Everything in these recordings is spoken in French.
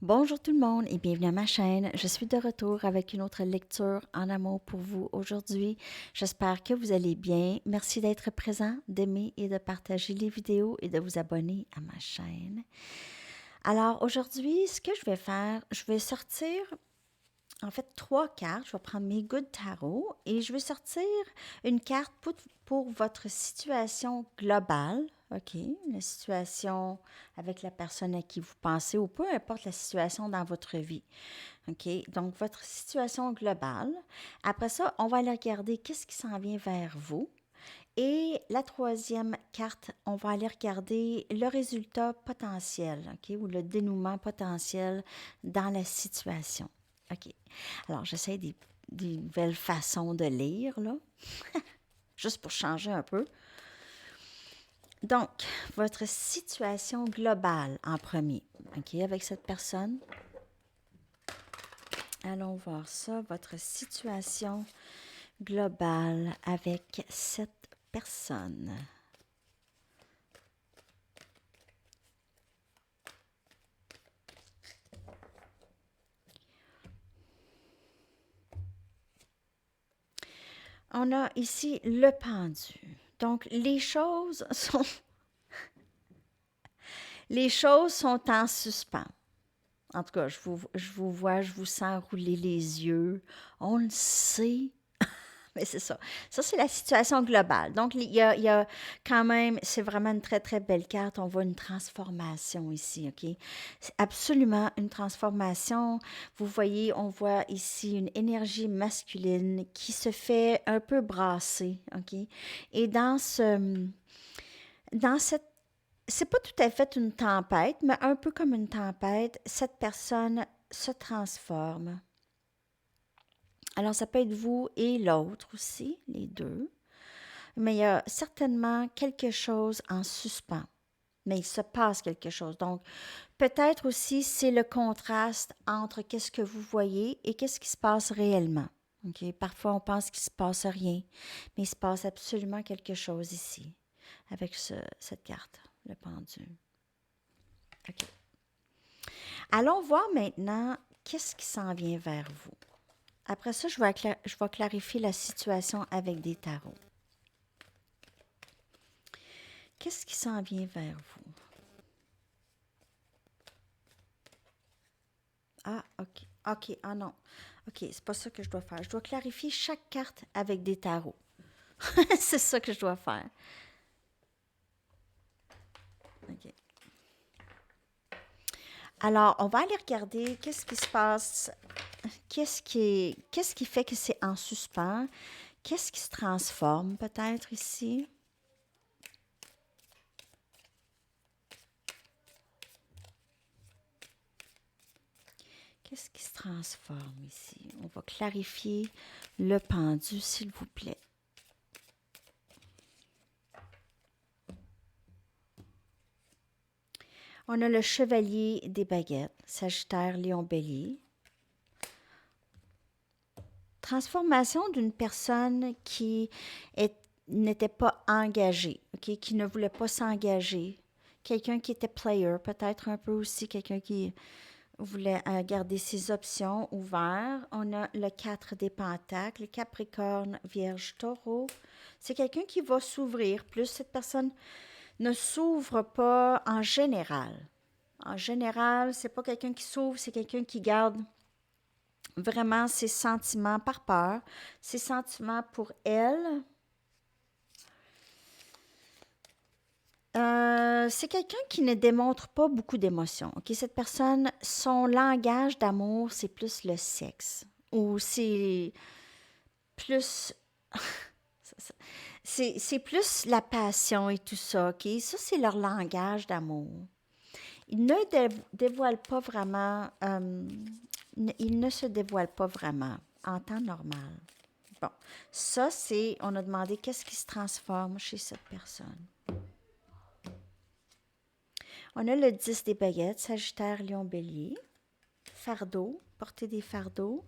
Bonjour tout le monde et bienvenue à ma chaîne. Je suis de retour avec une autre lecture en amour pour vous aujourd'hui. J'espère que vous allez bien. Merci d'être présent, d'aimer et de partager les vidéos et de vous abonner à ma chaîne. Alors aujourd'hui, ce que je vais faire, je vais sortir en fait 3 cartes. Je vais prendre mes Good Tarot et je vais sortir une carte pour votre situation globale. OK, la situation avec la personne à qui vous pensez ou peu importe la situation dans votre vie. OK, donc votre situation globale. Après ça, on va aller regarder qu'est-ce qui s'en vient vers vous. Et la troisième carte, on va aller regarder le résultat potentiel, OK, ou le dénouement potentiel dans la situation. OK. Alors, j'essaie des nouvelles façons de lire, là, juste pour changer un peu. Donc, votre situation globale en premier, OK, avec cette personne. Allons voir ça, votre situation globale avec cette personne. On a ici le pendu. Donc, les choses sont en suspens. En tout cas, je vous vois, je vous sens rouler les yeux. On le sait, mais c'est ça. Ça, c'est la situation globale. Donc, il y a quand même, c'est vraiment une très, très belle carte. On voit une transformation ici, OK? C'est absolument une transformation. Vous voyez, on voit ici une énergie masculine qui se fait un peu brasser, OK? Et dans cette c'est pas tout à fait une tempête, mais un peu comme une tempête, cette personne se transforme. Alors, ça peut être vous et l'autre aussi, les deux. Mais il y a certainement quelque chose en suspens. Mais il se passe quelque chose. Donc, peut-être aussi, c'est le contraste entre qu'est-ce que vous voyez et qu'est-ce qui se passe réellement. OK? Parfois, on pense qu'il ne se passe rien, mais il se passe absolument quelque chose ici, avec cette carte, le pendule. OK. Allons voir maintenant qu'est-ce qui s'en vient vers vous. Après ça, je vais clarifier la situation avec des tarots. Qu'est-ce qui s'en vient vers vous? Ah, OK. OK, ah non. OK, c'est pas ça que je dois faire. Je dois clarifier chaque carte avec des tarots. C'est ça que je dois faire. OK. Alors, on va aller regarder qu'est-ce qui se passe, qu'est-ce qui fait que c'est en suspens, qu'est-ce qui se transforme peut-être ici. Qu'est-ce qui se transforme ici? On va clarifier le pendu, s'il vous plaît. On a le chevalier des baguettes, Sagittaire, Lion, Bélier. Transformation d'une personne qui n'était pas engagée, okay? Qui ne voulait pas s'engager. Quelqu'un qui était player, peut-être un peu aussi quelqu'un qui voulait garder ses options ouvertes. On a le 4 des pentacles, Capricorne, Vierge, Taureau. C'est quelqu'un qui va s'ouvrir plus. Cette personne ne s'ouvre pas en général. En général, c'est pas quelqu'un qui s'ouvre, c'est quelqu'un qui garde vraiment ses sentiments par peur, ses sentiments pour elle. C'est quelqu'un qui ne démontre pas beaucoup d'émotions. Okay? Cette personne, son langage d'amour, c'est plus le sexe. Ou c'est plus... c'est plus la passion et tout ça. Okay? Ça, c'est leur langage d'amour. Ils ne dévoilent pas vraiment... ils ne se dévoilent pas vraiment en temps normal. Bon, ça, c'est... On a demandé qu'est-ce qui se transforme chez cette personne. On a le 10 des baguettes, Sagittaire, Lion, Bélier. Fardeau, porter des fardeaux.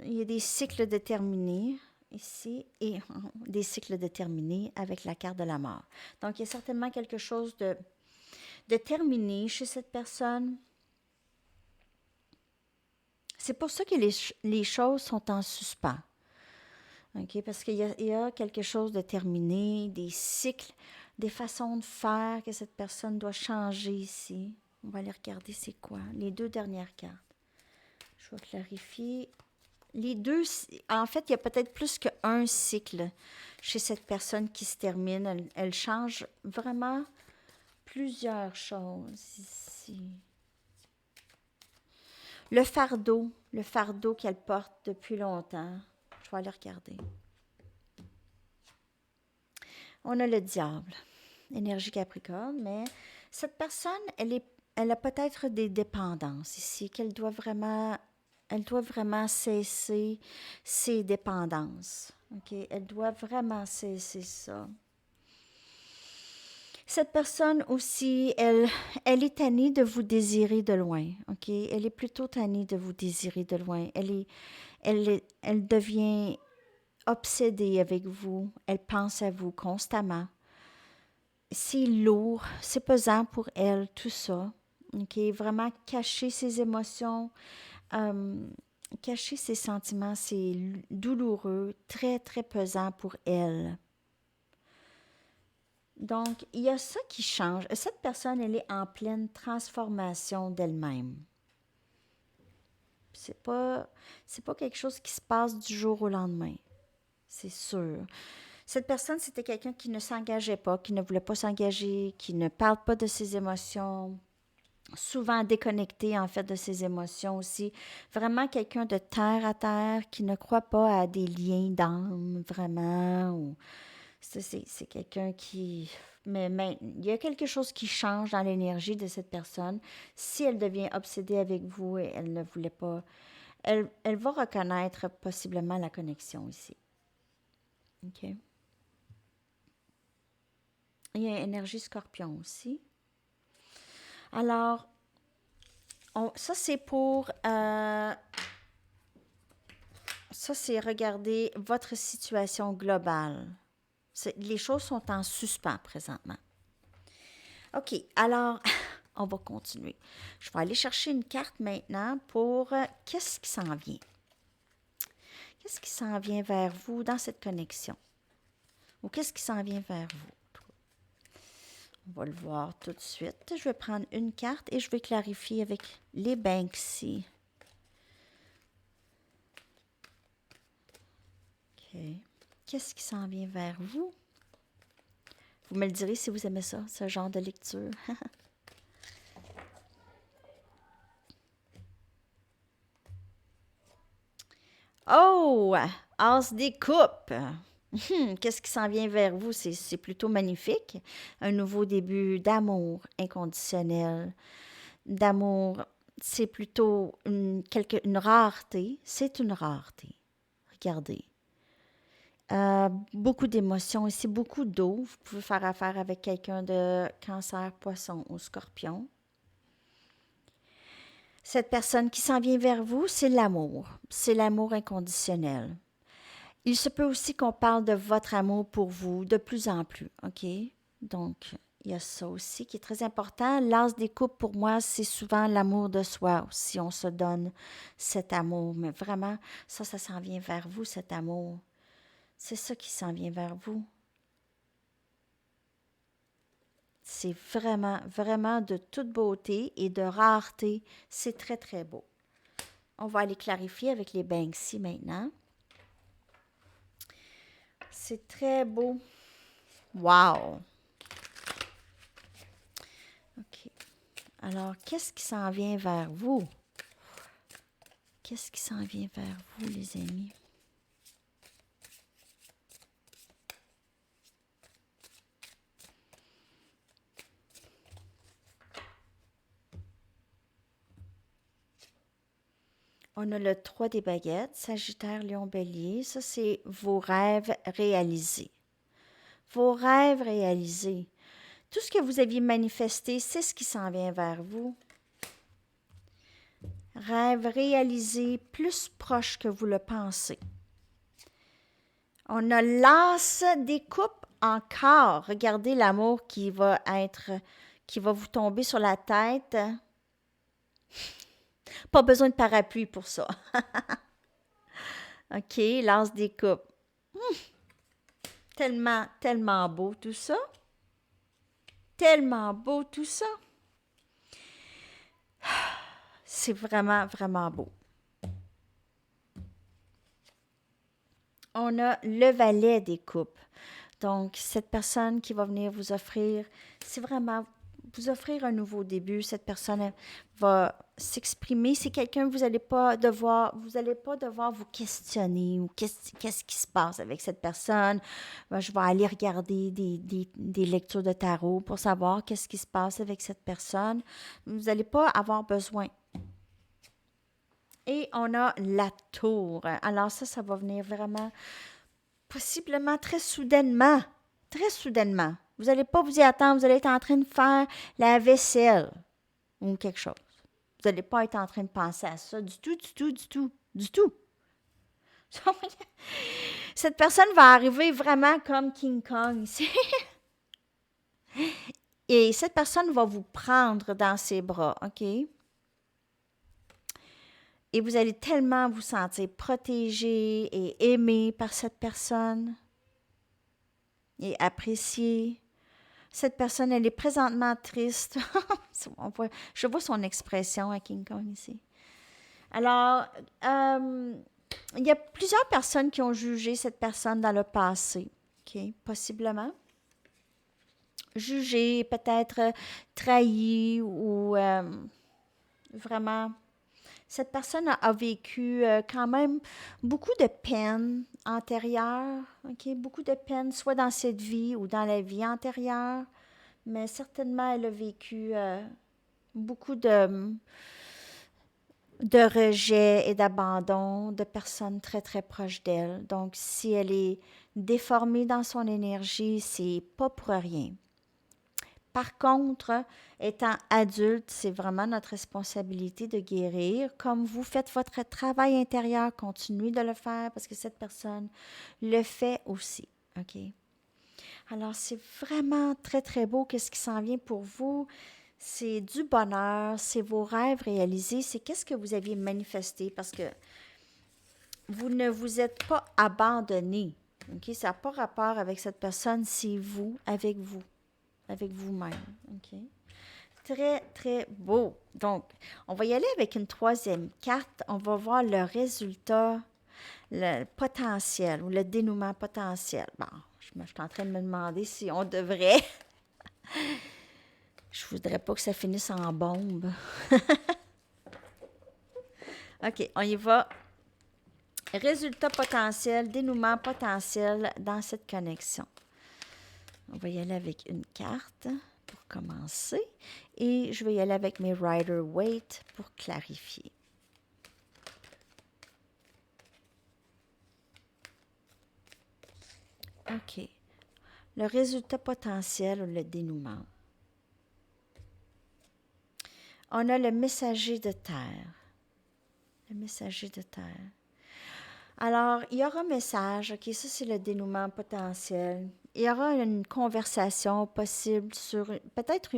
Il y a des cycles déterminés ici et des cycles déterminés avec la carte de la mort. Donc, il y a certainement quelque chose de terminé chez cette personne. C'est pour ça que les choses sont en suspens. OK? Parce il y a quelque chose de terminé, des cycles, des façons de faire que cette personne doit changer ici. On va aller regarder c'est quoi. Les deux dernières cartes. Je vais clarifier. Les deux, en fait, il y a peut-être plus qu'un cycle chez cette personne qui se termine. Elle change vraiment plusieurs choses ici. Le fardeau qu'elle porte depuis longtemps. Je vais aller regarder. On a le diable, énergie Capricorne, mais cette personne, elle a peut-être des dépendances ici, elle doit vraiment cesser ses dépendances. OK? Elle doit vraiment cesser ça. Cette personne aussi, elle est tannée de vous désirer de loin. OK? Elle est plutôt tannée de vous désirer de loin. Elle devient obsédée avec vous. Elle pense à vous constamment. C'est lourd, c'est pesant pour elle, tout ça. OK? Vraiment cacher ses émotions, cacher ses sentiments, c'est douloureux, très, très pesant pour elle. Donc, il y a ça qui change. Cette personne, elle est en pleine transformation d'elle-même. C'est pas quelque chose qui se passe du jour au lendemain. C'est sûr. Cette personne, c'était quelqu'un qui ne s'engageait pas, qui ne voulait pas s'engager, qui ne parle pas de ses émotions, souvent déconnecté en fait de ses émotions aussi. Vraiment quelqu'un de terre à terre qui ne croit pas à des liens d'âme, vraiment. Ou c'est quelqu'un qui... Mais il y a quelque chose qui change dans l'énergie de cette personne. Si elle devient obsédée avec vous et elle ne voulait pas... Elle va reconnaître possiblement la connexion ici. OK? Il y a énergie scorpion aussi. Alors, ça c'est pour... ça c'est regarder votre situation globale. Les choses sont en suspens présentement. OK, alors, on va continuer. Je vais aller chercher une carte maintenant pour qu'est-ce qui s'en vient. Qu'est-ce qui s'en vient vers vous dans cette connexion? Ou qu'est-ce qui s'en vient vers vous? On va le voir tout de suite. Je vais prendre une carte et je vais clarifier avec les Banksy. OK. Qu'est-ce qui s'en vient vers vous? Vous me le direz si vous aimez ça, ce genre de lecture. Oh! As des coupes! Qu'est-ce qui s'en vient vers vous? C'est plutôt magnifique. Un nouveau début d'amour inconditionnel. D'amour, c'est plutôt une rareté. C'est une rareté. Regardez. Beaucoup d'émotions ici, beaucoup d'eau. Vous pouvez faire affaire avec quelqu'un de Cancer, Poisson ou Scorpion. Cette personne qui s'en vient vers vous, c'est l'amour. C'est l'amour inconditionnel. Il se peut aussi qu'on parle de votre amour pour vous de plus en plus, OK? Donc, il y a ça aussi qui est très important. L'as des coupes, pour moi, c'est souvent l'amour de soi aussi. On se donne cet amour. Mais vraiment, ça s'en vient vers vous, cet amour. C'est ça qui s'en vient vers vous. C'est vraiment, vraiment de toute beauté et de rareté. C'est très, très beau. On va aller clarifier avec les Banksy maintenant. C'est très beau. Wow! OK. Alors, qu'est-ce qui s'en vient vers vous? Qu'est-ce qui s'en vient vers vous, les amis? On a le 3 des baguettes, Sagittaire, Lion, Bélier. Ça, c'est vos rêves réalisés. Vos rêves réalisés. Tout ce que vous aviez manifesté, c'est ce qui s'en vient vers vous. Rêve réalisé plus proche que vous le pensez. On a l'as des coupes encore. Regardez l'amour qui va vous tomber sur la tête. Pas besoin de parapluie pour ça. OK, l'as des coupes. Tellement, tellement beau tout ça. Tellement beau tout ça. C'est vraiment, vraiment beau. On a le valet des coupes. Donc, cette personne qui va venir vous offrir, c'est vraiment vous offrir un nouveau début. Cette personne va s'exprimer. C'est quelqu'un que vous n'allez pas devoir vous questionner ou qu'est-ce qui se passe avec cette personne. Ben, je vais aller regarder des lectures de tarot pour savoir qu'est-ce qui se passe avec cette personne. Vous n'allez pas avoir besoin. Et on a la tour. Alors ça va venir vraiment possiblement très soudainement. Très soudainement. Vous n'allez pas vous y attendre. Vous allez être en train de faire la vaisselle ou quelque chose. Vous n'allez pas être en train de penser à ça du tout, du tout, du tout, du tout. Cette personne va arriver vraiment comme King Kong ici. Et cette personne va vous prendre dans ses bras, OK? Et vous allez tellement vous sentir protégé et aimé par cette personne et apprécié. Cette personne, elle est présentement triste. Je vois son expression à King Kong ici. Alors, il y a plusieurs personnes qui ont jugé cette personne dans le passé, OK? Possiblement. Jugé, peut-être trahi ou vraiment. Cette personne a vécu quand même beaucoup de peine antérieure, OK? Beaucoup de peine, soit dans cette vie ou dans la vie antérieure, mais certainement elle a vécu beaucoup de rejet et d'abandon de personnes très, très proches d'elle. Donc, si elle est déformée dans son énergie, c'est pas pour rien. Par contre, étant adulte, c'est vraiment notre responsabilité de guérir. Comme vous faites votre travail intérieur, continuez de le faire parce que cette personne le fait aussi. OK? Alors, c'est vraiment très, très beau. Qu'est-ce qui s'en vient pour vous? C'est du bonheur, c'est vos rêves réalisés, c'est qu'est-ce que vous aviez manifesté parce que vous ne vous êtes pas abandonné. OK? Ça n'a pas rapport avec cette personne, c'est vous, avec vous-même. OK? Très, très beau. Donc, on va y aller avec une troisième carte. On va voir le résultat, le potentiel ou le dénouement potentiel. Bon, je suis en train de me demander si on devrait. Je voudrais pas que ça finisse en bombe. OK, on y va. Résultat potentiel, dénouement potentiel dans cette connexion. On va y aller avec une carte pour commencer. Et je vais y aller avec mes Rider-Waite pour clarifier. OK. Le résultat potentiel ou le dénouement. On a le messager de terre. Le messager de terre. Alors, il y aura un message, OK, ça c'est le dénouement potentiel. Il y aura une conversation possible sur peut-être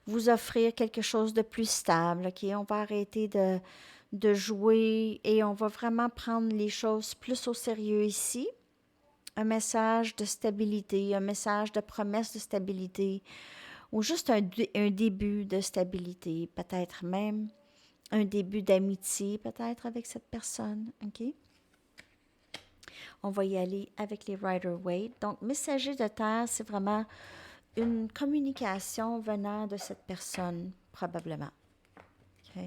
vous offrir quelque chose de plus stable, OK? On va arrêter de jouer et on va vraiment prendre les choses plus au sérieux ici. Un message de stabilité, un message de promesse de stabilité ou juste un début de stabilité, peut-être même un début d'amitié, peut-être avec cette personne, OK? On va y aller avec les Rider-Waite. Donc, messager de terre, c'est vraiment une communication venant de cette personne, probablement. OK?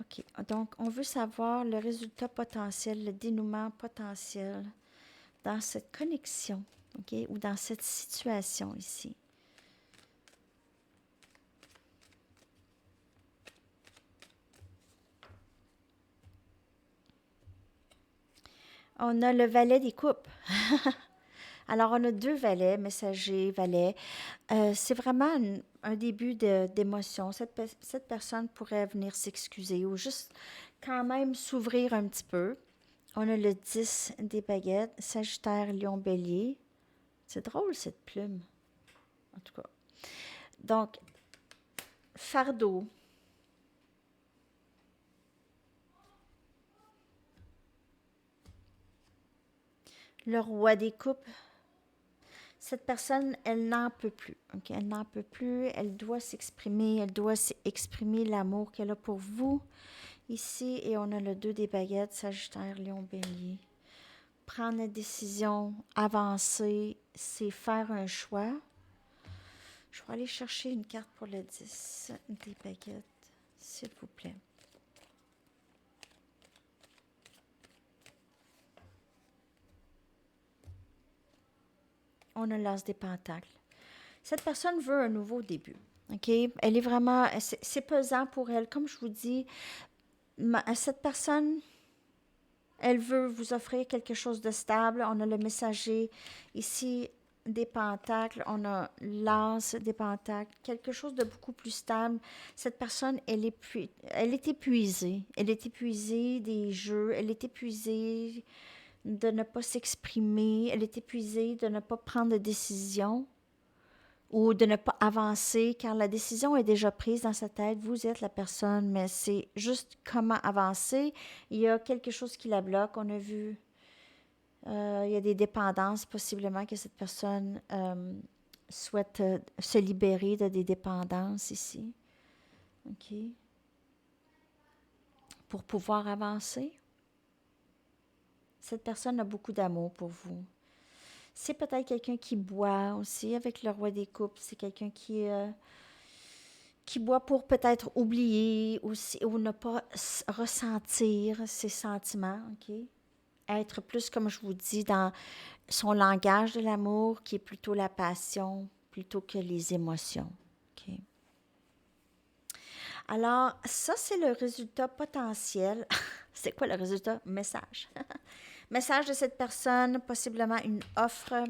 OK. Donc, on veut savoir le résultat potentiel, le dénouement potentiel dans cette connexion, OK? Ou dans cette situation ici. On a le valet des coupes. Alors, on a deux valets, messager, valet. C'est vraiment un début d'émotion. Cette personne pourrait venir s'excuser ou juste quand même s'ouvrir un petit peu. On a le 10 des baguettes, Sagittaire, Lion, Bélier. C'est drôle, cette plume. En tout cas. Donc, fardeau. Le roi des coupes. Cette personne, elle n'en peut plus. Okay? Elle n'en peut plus. Elle doit s'exprimer. Elle doit exprimer l'amour qu'elle a pour vous. Ici, et on a le 2 des baguettes, Sagittaire, Lion, Bélier. Prendre une décision, avancer, c'est faire un choix. Je vais aller chercher une carte pour le 10 des baguettes, s'il vous plaît. On a l'as des pentacles. Cette personne veut un nouveau début. OK? Elle est vraiment... C'est pesant pour elle. Comme je vous dis, cette personne, elle veut vous offrir quelque chose de stable. On a le messager ici des pentacles. On a l'as des pentacles. Quelque chose de beaucoup plus stable. Cette personne, elle est épuisée. Elle est épuisée des jeux. Elle est épuisée de ne pas s'exprimer. Elle est épuisée de ne pas prendre de décision ou de ne pas avancer, car la décision est déjà prise dans sa tête. Vous êtes la personne, mais c'est juste comment avancer. Il y a quelque chose qui la bloque. On a vu, il y a des dépendances, possiblement que cette personne souhaite se libérer de des dépendances ici. OK? Pour pouvoir avancer. Cette personne a beaucoup d'amour pour vous. C'est peut-être quelqu'un qui boit aussi avec le roi des coupes. C'est quelqu'un qui boit pour peut-être oublier aussi, ou ne pas ressentir ses sentiments. OK? Être plus, comme je vous dis, dans son langage de l'amour, qui est plutôt la passion, plutôt que les émotions. OK? Alors, ça, c'est le résultat potentiel. C'est quoi le résultat? Message. Message de cette personne, possiblement une offre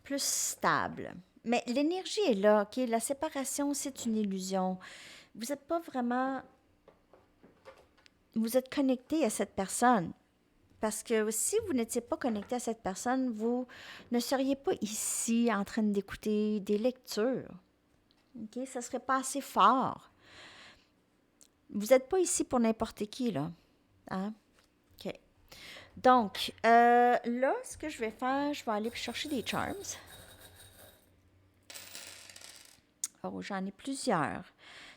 plus stable. Mais l'énergie est là, OK? La séparation, c'est une illusion. Vous n'êtes pas vraiment... Vous êtes connecté à cette personne. Parce que si vous n'étiez pas connecté à cette personne, vous ne seriez pas ici en train d'écouter des lectures. OK? Ça ne serait pas assez fort. Vous n'êtes pas ici pour n'importe qui, là. Hein? OK. Donc, là, ce que je vais faire, je vais aller chercher des charms. Oh, j'en ai plusieurs.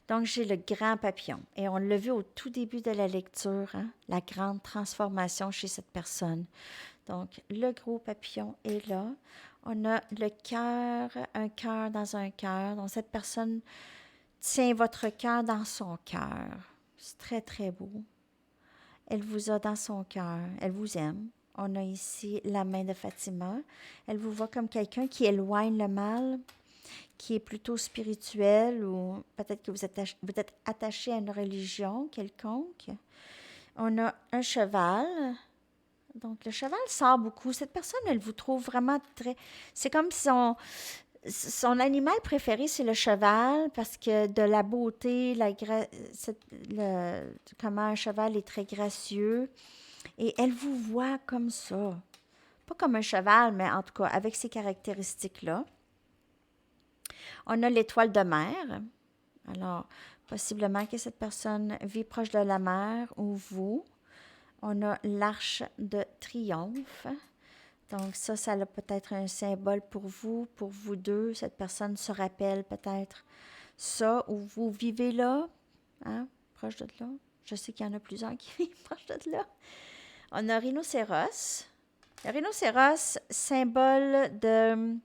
Donc, j'ai le grand papillon. Et on l'a vu au tout début de la lecture, hein, la grande transformation chez cette personne. Donc, le gros papillon est là. On a le cœur, un cœur dans un cœur. Donc, cette personne tient votre cœur dans son cœur. C'est très, très beau. Elle vous a dans son cœur. Elle vous aime. On a ici la main de Fatima. Elle vous voit comme quelqu'un qui éloigne le mal, qui est plutôt spirituel, ou peut-être que vous êtes attaché à une religion quelconque. On a un cheval. Donc, le cheval sort beaucoup. Cette personne, elle vous trouve vraiment très... C'est comme si son animal préféré, c'est le cheval, parce que de la beauté, comment un cheval est très gracieux. Et elle vous voit comme ça. Pas comme un cheval, mais en tout cas, avec ces caractéristiques-là. On a l'étoile de mer. Alors, possiblement que cette personne vit proche de la mer ou vous. On a l'arche de triomphe. Donc ça a peut-être un symbole pour vous deux. Cette personne se rappelle peut-être ça, ou vous vivez là, hein, proche de là. Je sais qu'il y en a plusieurs qui vivent proche de là. On a rhinocéros. Le rhinocéros, symbole de...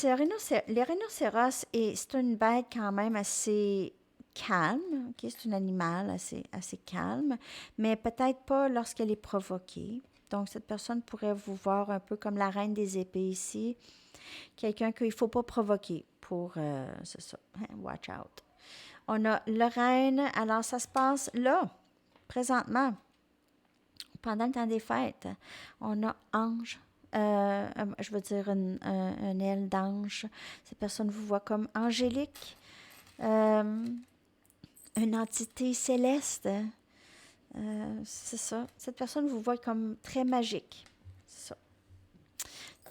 Les rhinocéros, c'est une bête quand même assez calme. Okay? C'est un animal assez calme, mais peut-être pas lorsqu'elle est provoquée. Donc, cette personne pourrait vous voir un peu comme la reine des épées ici. Quelqu'un qu'il ne faut pas provoquer pour... c'est ça, watch out. On a le reine. Alors, ça se passe là, présentement, pendant le temps des fêtes. On a ange. Je veux dire une aile d'ange. Cette personne vous voit comme angélique. Une entité céleste. C'est ça. Cette personne vous voit comme très magique. C'est ça.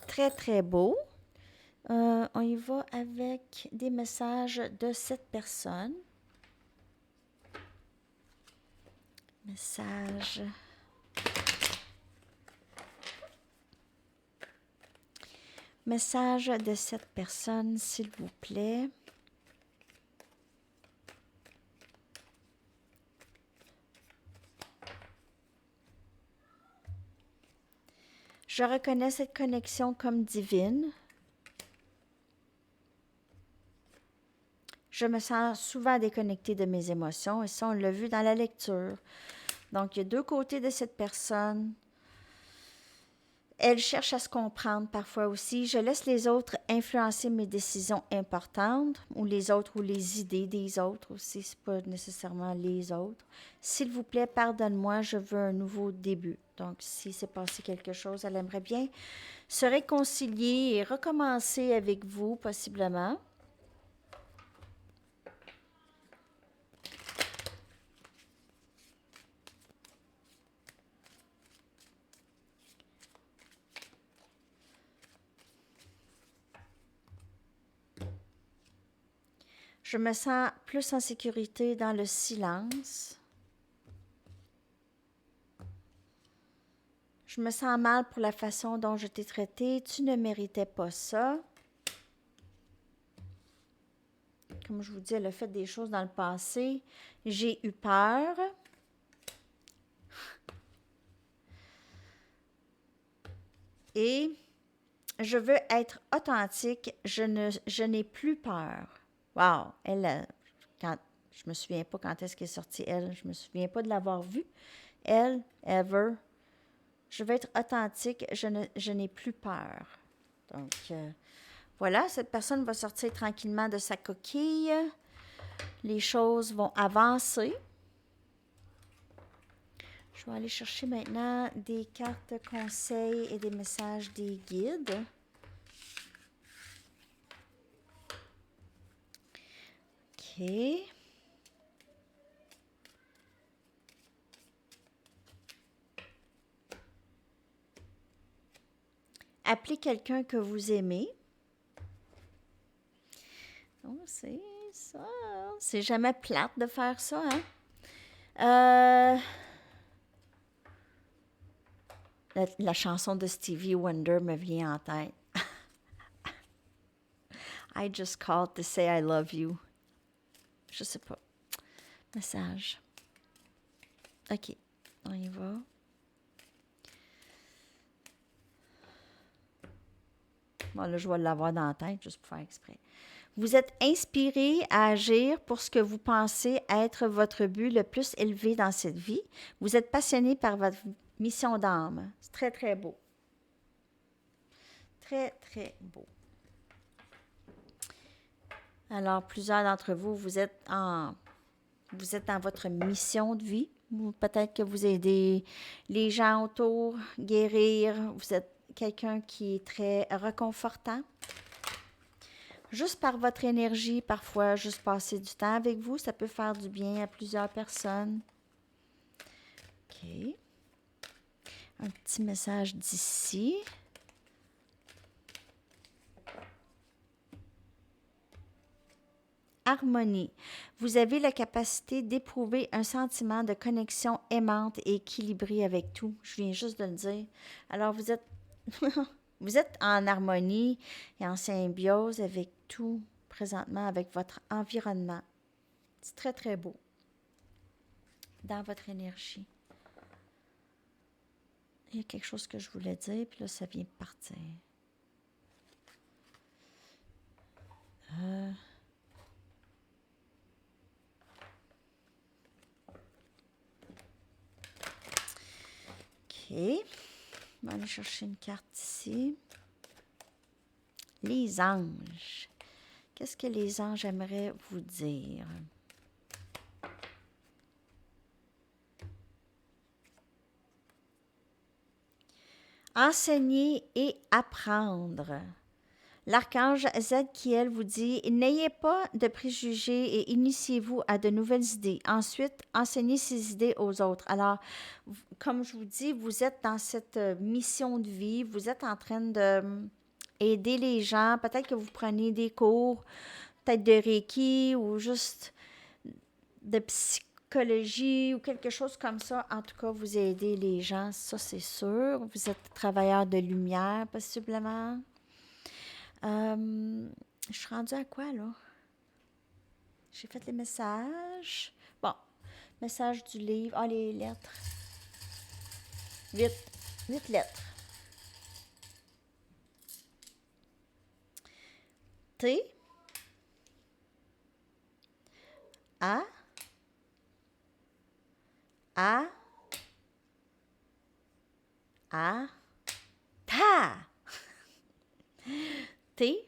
Très, très beau. On y va avec des messages de cette personne. Message. Message de cette personne, s'il vous plaît. Je reconnais cette connexion comme divine. Je me sens souvent déconnectée de mes émotions et ça, on l'a vu dans la lecture. Donc, il y a deux côtés de cette personne. Elle cherche à se comprendre parfois aussi. Je laisse les autres influencer mes décisions importantes ou les autres ou les idées des autres aussi. Ce n'est pas nécessairement les autres. S'il vous plaît, pardonne-moi, je veux un nouveau début. Donc, si s'est passé quelque chose, elle aimerait bien se réconcilier et recommencer avec vous, possiblement. Je me sens plus en sécurité dans le silence. Je me sens mal pour la façon dont je t'ai traité. Tu ne méritais pas ça. Comme je vous dis, elle a fait des choses dans le passé. J'ai eu peur. Et je veux être authentique. Je n'ai plus peur. Wow! Elle, quand, je me souviens pas quand est-ce qu'elle est sortie, elle. Je me souviens pas de l'avoir vue. Elle, ever. Je veux être authentique. Je n'ai plus peur. Donc, voilà, cette personne va sortir tranquillement de sa coquille. Les choses vont avancer. Je vais aller chercher maintenant des cartes conseils et des messages des guides. OK. Appelez quelqu'un que vous aimez. Oh, c'est ça. C'est jamais plate de faire ça, hein? La chanson de Stevie Wonder me vient en tête. I just called to say I love you. Je sais pas. Message. OK. On y va. Bon, là, je vais l'avoir dans la tête, juste pour faire exprès. Vous êtes inspiré à agir pour ce que vous pensez être votre but le plus élevé dans cette vie. Vous êtes passionné par votre mission d'âme. C'est très, très beau. Très, très beau. Alors, plusieurs d'entre vous, vous êtes dans votre mission de vie. Peut-être que vous aidez les gens autour, guérir. Vous êtes quelqu'un qui est très réconfortant. Juste par votre énergie, parfois, juste passer du temps avec vous, ça peut faire du bien à plusieurs personnes. OK. Un petit message d'ici. Harmonie. Vous avez la capacité d'éprouver un sentiment de connexion aimante et équilibrée avec tout. Je viens juste de le dire. Alors, vous êtes vous êtes en harmonie et en symbiose avec tout présentement, avec votre environnement. C'est très, très beau. Dans votre énergie. Il y a quelque chose que je voulais dire, puis là, ça vient de partir. OK. On va aller chercher une carte ici. Les anges. Qu'est-ce que les anges aimeraient vous dire? Enseigner et apprendre. L'archange Zadkiel vous dit « N'ayez pas de préjugés et initiez-vous à de nouvelles idées. Ensuite, enseignez ces idées aux autres. » Alors, comme je vous dis, vous êtes dans cette mission de vie, vous êtes en train d'aider les gens. Peut-être que vous prenez des cours, peut-être de Reiki ou juste de psychologie ou quelque chose comme ça. En tout cas, vous aidez les gens, ça c'est sûr. Vous êtes travailleur de lumière, possiblement. Je suis rendue à quoi, là? J'ai fait les messages. Bon, message du livre. Ah, les lettres. 8. 8 lettres. T. A. A. A. Ta. T.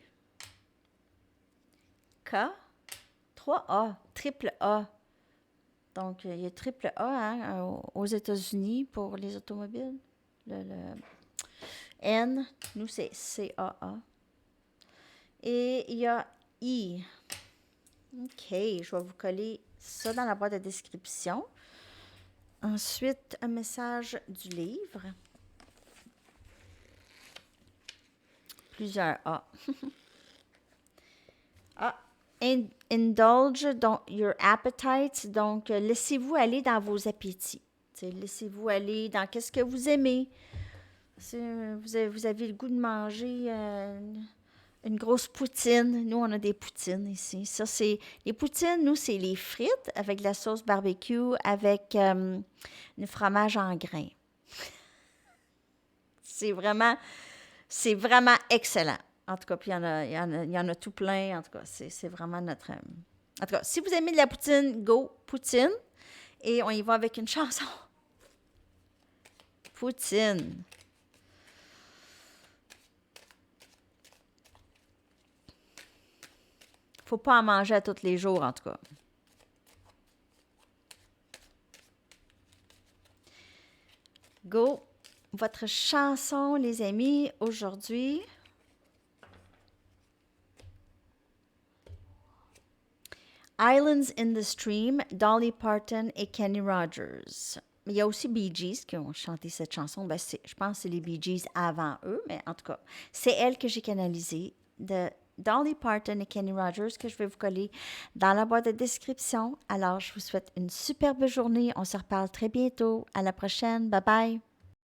K. 3A. Triple A. Donc, il y a triple A hein, aux États-Unis pour les automobiles. Le N, nous, c'est CAA. Et il y a I. OK, je vais vous coller ça dans la boîte de description. Ensuite, un message du livre. Plusieurs A. A. Indulge your appetites. Donc, laissez-vous aller dans vos appétits. Laissez-vous aller dans qu'est-ce que vous aimez. Si vous avez le goût de manger une grosse poutine. Nous, on a des poutines ici. Ça, c'est les poutines, nous, c'est les frites avec de la sauce barbecue avec du fromage en grains. C'est vraiment excellent. En tout cas, puis il y en a tout plein. En tout cas, c'est vraiment notre... En tout cas, si vous aimez de la poutine, go poutine. Et on y va avec une chanson. Poutine. Faut pas en manger à tous les jours, en tout cas. Go. Votre chanson, les amis, aujourd'hui. Islands in the Stream, Dolly Parton et Kenny Rogers. Il y a aussi Bee Gees qui ont chanté cette chanson. Ben, je pense que c'est les Bee Gees avant eux, mais en tout cas, c'est elle que j'ai canalisée de Dolly Parton et Kenny Rogers que je vais vous coller dans la boîte de description. Alors, je vous souhaite une superbe journée. On se reparle très bientôt. À la prochaine. Bye bye.